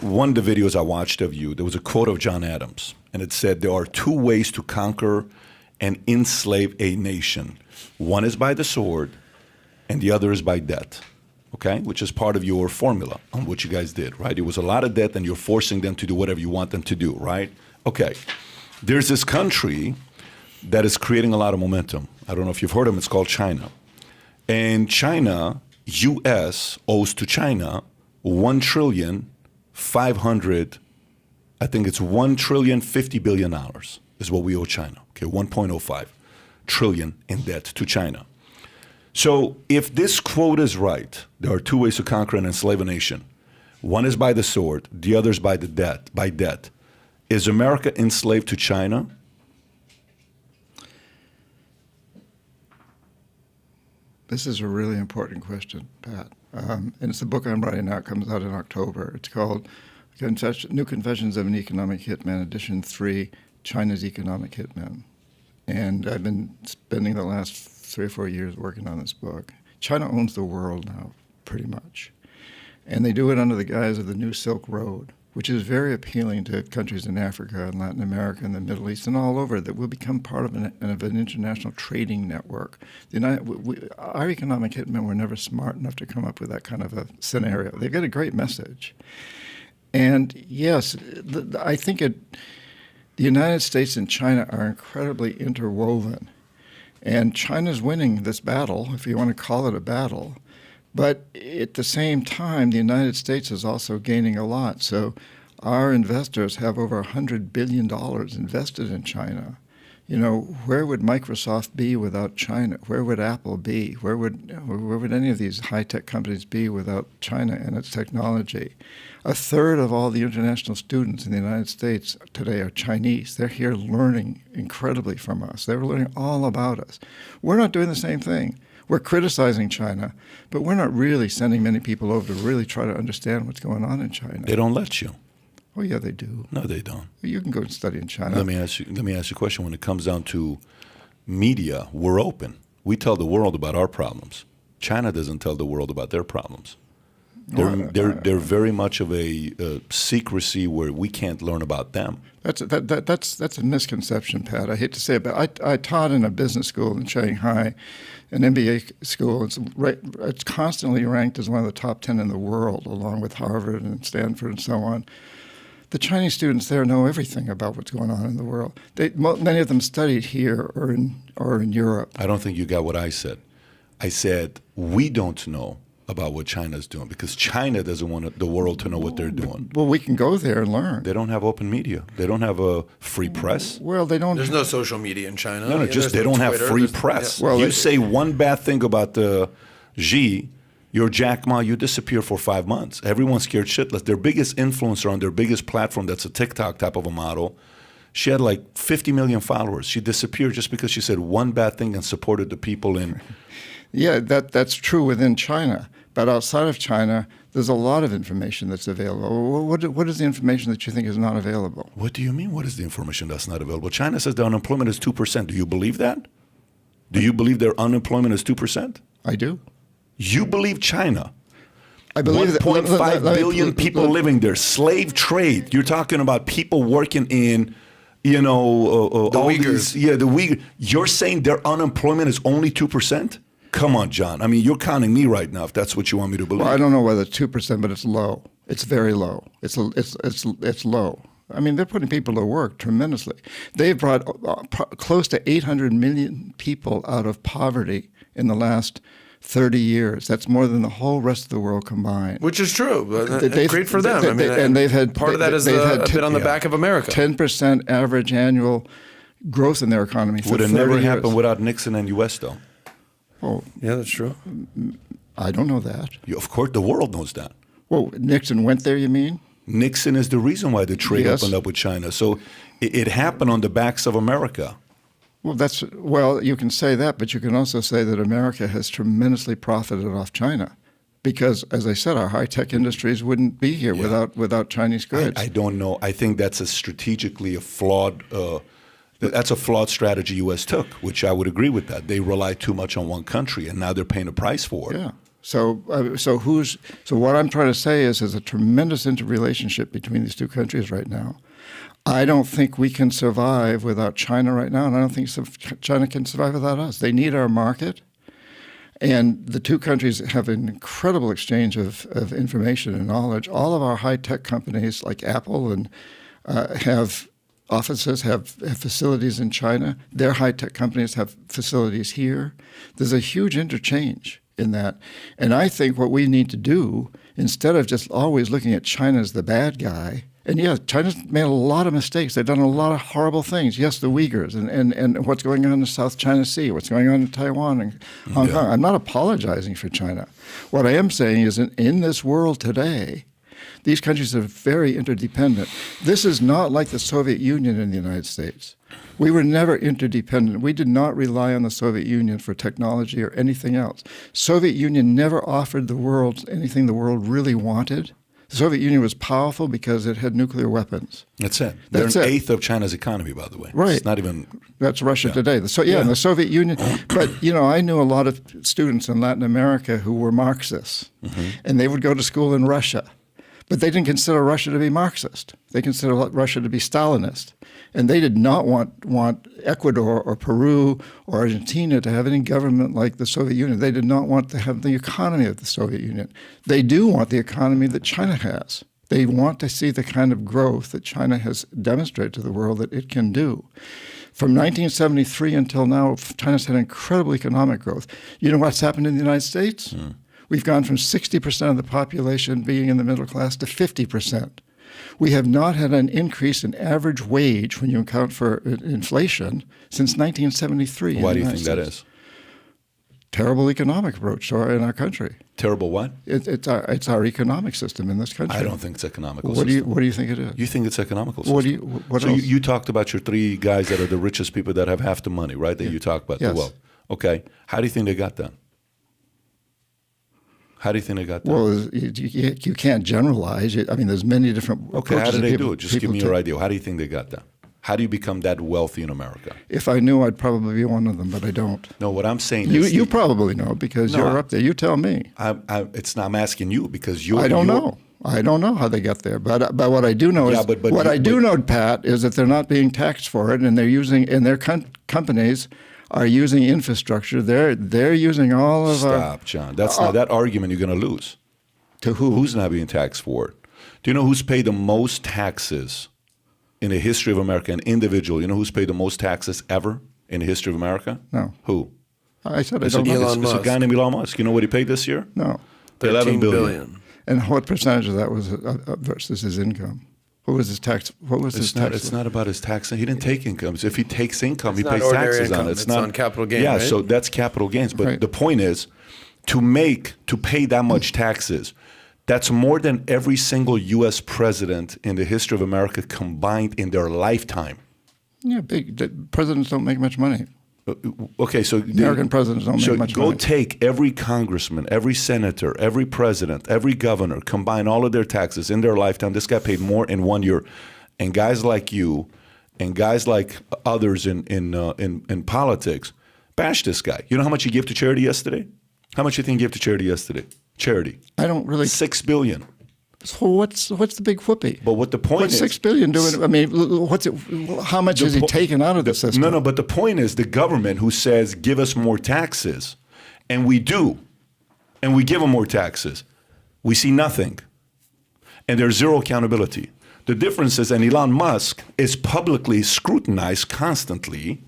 one of the videos I watched of you, there was a quote of John Adams, and it said, there are two ways to conquer and enslave a nation. One is by the sword, and the other is by debt, okay? Which is part of your formula on what you guys did, right? It was a lot of debt, and you're forcing them to do whatever you want them to do, right? Okay. There's this country that is creating a lot of momentum. I don't know if you've heard of them. It's called China. And China, U.S. owes to China $1,500,000,000, I think it's $1,050,000,000,000 is what we owe China. Okay, 1.05 trillion in debt to China. So if this quote is right, there are two ways to conquer and enslave a nation. One is by the sword, the other is by debt. Is America enslaved to China? This is a really important question, Pat. And it's the book I'm writing now. It comes out in October. It's called New Confessions of an Economic Hitman, Edition 3, China's Economic Hitman. And I've been spending the last 3 or 4 years working on this book. China owns the world now, pretty much. And they do it under the guise of the New Silk Road, which is very appealing to countries in Africa and Latin America and the Middle East and all over, that will become part of an international trading network. Our economic hitmen were never smart enough to come up with that kind of a scenario. They've got a great message. And yes, I think the United States and China are incredibly interwoven. And China's winning this battle, if you want to call it a battle. But at the same time, the United States is also gaining a lot. So our investors have over $100 billion invested in China. You know, where would Microsoft be without China? Where would Apple be? Where would any of these high-tech companies be without China and its technology? A third of all the international students in the United States today are Chinese. They're here learning incredibly from us. They're learning all about us. We're not doing the same thing. We're criticizing China, but we're not really sending many people over to really try to understand what's going on in China. They don't let you. Oh, yeah, they do. No, they don't. You can go and study in China. Let me ask you a question. When it comes down to media, we're open. We tell the world about our problems. China doesn't tell the world about their problems. They're very much of a secrecy where we can't learn about them. That's a misconception, Pat. I hate to say it, but I taught in a business school in Shanghai, an MBA school. It's constantly ranked as one of the top 10 in the world, along with Harvard and Stanford and so on. The Chinese students there know everything about what's going on in the world. Many of them studied here or in Europe. I don't think you got what I said. I said we don't know about what China's doing because China doesn't want the world to know what they're doing. Well, we can go there and learn. They don't have open media. They don't have a free press. Well, they don't. There's no social media in China. No, just they don't have free press. Yeah. Well, you say one bad thing about Xi, you're Jack Ma, you disappear for 5 months. Everyone's scared shitless. Their biggest influencer on their biggest platform, that's a TikTok type of a model, she had like 50 million followers. She disappeared just because she said one bad thing and supported the people in. Yeah, that's true within China. But outside of China, there's a lot of information that's available. What is the information that you think is not available? What do you mean, what is the information that's not available? China says their unemployment is 2%. Do you believe that? Do you believe their unemployment is 2%? I do. You believe China? I believe 1.5 billion people living there. Slave trade. You're talking about people working in, the Uyghurs. The Uyghurs. You're saying their unemployment is only 2%? Come on, John. I mean, you're counting me right now if that's what you want me to believe. Well, I don't know whether it's 2%, but it's low. It's very low. It's low. I mean, they're putting people to work tremendously. They've brought close to 800 million people out of poverty in the last 30 years. That's more than the whole rest of the world combined. Which is true. Great for them. And they've had part of that is a bit on the back of America. 10% average annual growth in their economy for 30 years. Would have never happened without Nixon and U.S. though. Oh, yeah, that's true. I don't know that. Of course, the world knows that. Well, Nixon went there, you mean? Nixon is the reason why the trade opened up with China. So it happened on the backs of America. Well, you can say that, but you can also say that America has tremendously profited off China. Because, as I said, our high-tech industries wouldn't be here without Chinese goods. I don't know. I think that's strategically a flawed that's a flawed strategy U.S. took, which I would agree with that. They rely too much on one country, and now they're paying a price for it. Yeah. So what I'm trying to say is there's a tremendous interrelationship between these two countries right now. I don't think we can survive without China right now, and I don't think China can survive without us. They need our market, and the two countries have an incredible exchange of information and knowledge. All of our high-tech companies like Apple and have offices, have facilities in China. Their high-tech companies have facilities here. There's a huge interchange in that. And I think what we need to do, instead of just always looking at China as the bad guy, and yeah, China's made a lot of mistakes. They've done a lot of horrible things. Yes, the Uyghurs and what's going on in the South China Sea, what's going on in Taiwan and Hong Kong. I'm not apologizing for China. What I am saying is in this world today, these countries are very interdependent. This is not like the Soviet Union in the United States. We were never interdependent. We did not rely on the Soviet Union for technology or anything else. Soviet Union never offered the world anything the world really wanted. The Soviet Union was powerful because it had nuclear weapons. That's it. They're an eighth of China's economy, by the way. Right. It's not even... That's Russia today. And the Soviet Union. But, I knew a lot of students in Latin America who were Marxists, and they would go to school in Russia. But they didn't consider Russia to be Marxist. They considered Russia to be Stalinist. And they did not want Ecuador or Peru or Argentina to have any government like the Soviet Union. They did not want to have the economy of the Soviet Union. They do want the economy that China has. They want to see the kind of growth that China has demonstrated to the world that it can do. From 1973 until now, China's had incredible economic growth. You know what's happened in the United States? We've gone from 60% of the population being in the middle class to 50%. We have not had an increase in average wage when you account for inflation since 1973. Why do you think that is? Terrible economic approach in our country. Terrible what? It's our economic system in this country. I don't think it's economical What system. do you think it is? You think it's economical system. What so else? you talked about your three guys that are the richest people that have half the money, right? That you talk about. Yes. The wealth. Okay. How do you think they got that? How do you think they got that? Well, you can't generalize. There's many different Okay, how do they do it? Just give me your idea. How do you think they got that? How do you become that wealthy in America? If I knew, I'd probably be one of them, but I don't. No, what I'm saying is... You probably know because you're up there. You tell me. I'm asking you because you're... I don't know. I don't know how they got there. But what I do know is... I do know, Pat, is that they're not being taxed for it, and they're using... And their companies are using infrastructure. They're using all of our... Stop, John. That's not that argument you're going to lose. To who? Who's not being taxed for it? Do you know who's paid the most taxes in the history of America? An individual. You know who's paid the most taxes ever in the history of America? No. Who? I said I It's don't know. Elon Musk. It's a guy named Elon Musk. You know what he paid this year? No. 11 billion. And what percentage of that was versus his income? What was his tax? It's not about his tax. He didn't take incomes. If he takes income, he not pays ordinary taxes income. on it. It's on capital gain, Yeah, right? so that's capital gains. But the point is, to pay that much taxes, that's more than every single U.S. president in the history of America combined in their lifetime. Yeah, presidents don't make much money. Okay, so American presidents don't make much money. So go take every congressman, every senator, every president, every governor, combine all of their taxes in their lifetime. This guy paid more in 1 year. And guys like you and guys like others in politics bash this guy. You know how much he gave to charity yesterday? How much do you think he gave to charity yesterday? Charity. I don't really... $6 billion. So what's the big whoopee? But what the point is... What's $6 billion doing? I mean, how much has he taken out of the system? No, but the point is the government who says, give us more taxes, and we do, and we give them more taxes, we see nothing. And there's zero accountability. The difference is, and Elon Musk is publicly scrutinized constantly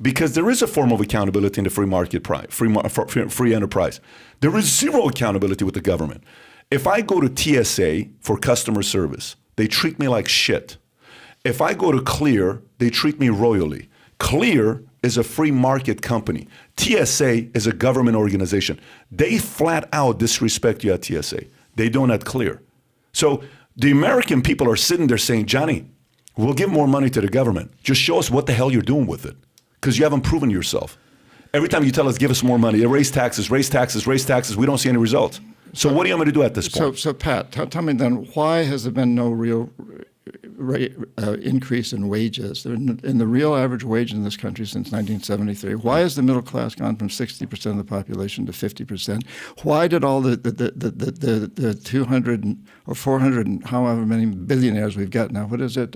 because there is a form of accountability in the free market free enterprise. There is zero accountability with the government. If I go to TSA for customer service, they treat me like shit. If I go to Clear, they treat me royally. Clear is a free market company. TSA is a government organization. They flat out disrespect you at TSA. They don't at Clear. So the American people are sitting there saying, Johnny, we'll give more money to the government. Just show us what the hell you're doing with it, because you haven't proven yourself. Every time you tell us, give us more money, raise taxes, we don't see any results. So what do you want me to do at this point? So Pat, tell me then, why has there been no real increase in wages, in the real average wage in this country since 1973. Why has the middle class gone from 60% of the population to 50%? Why did all the 200 or 400 and however many billionaires we've got now, what is it?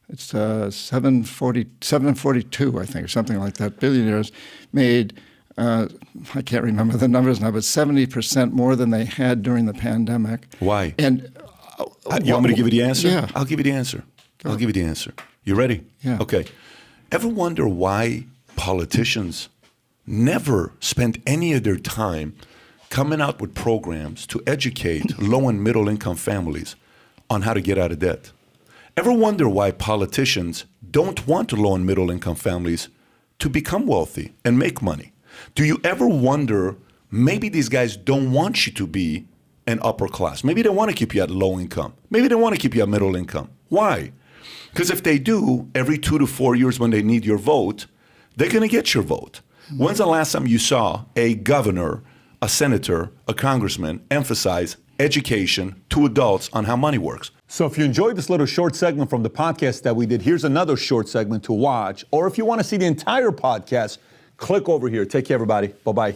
It's 742, I think, or something like that. Billionaires made, I can't remember the numbers now, but 70% more than they had during the pandemic. Why? And you want me to give you the answer? Yeah. I'll give you the answer. I'll give you the answer. You ready? Yeah. Okay. Ever wonder why politicians never spend any of their time coming out with programs to educate low and middle income families on how to get out of debt? Ever wonder why politicians don't want low and middle income families to become wealthy and make money? Do you ever wonder, maybe these guys don't want you to be an upper class. Maybe they want to keep you at low income. Maybe they want to keep you at middle income. Why? Because if they do, every 2 to 4 years when they need your vote, they're going to get your vote. When's the last time you saw a governor, a senator, a congressman emphasize education to adults on how money works? So if you enjoyed this little short segment from the podcast that we did, here's another short segment to watch. Or if you want to see the entire podcast, click over here. Take care, everybody. Bye-bye.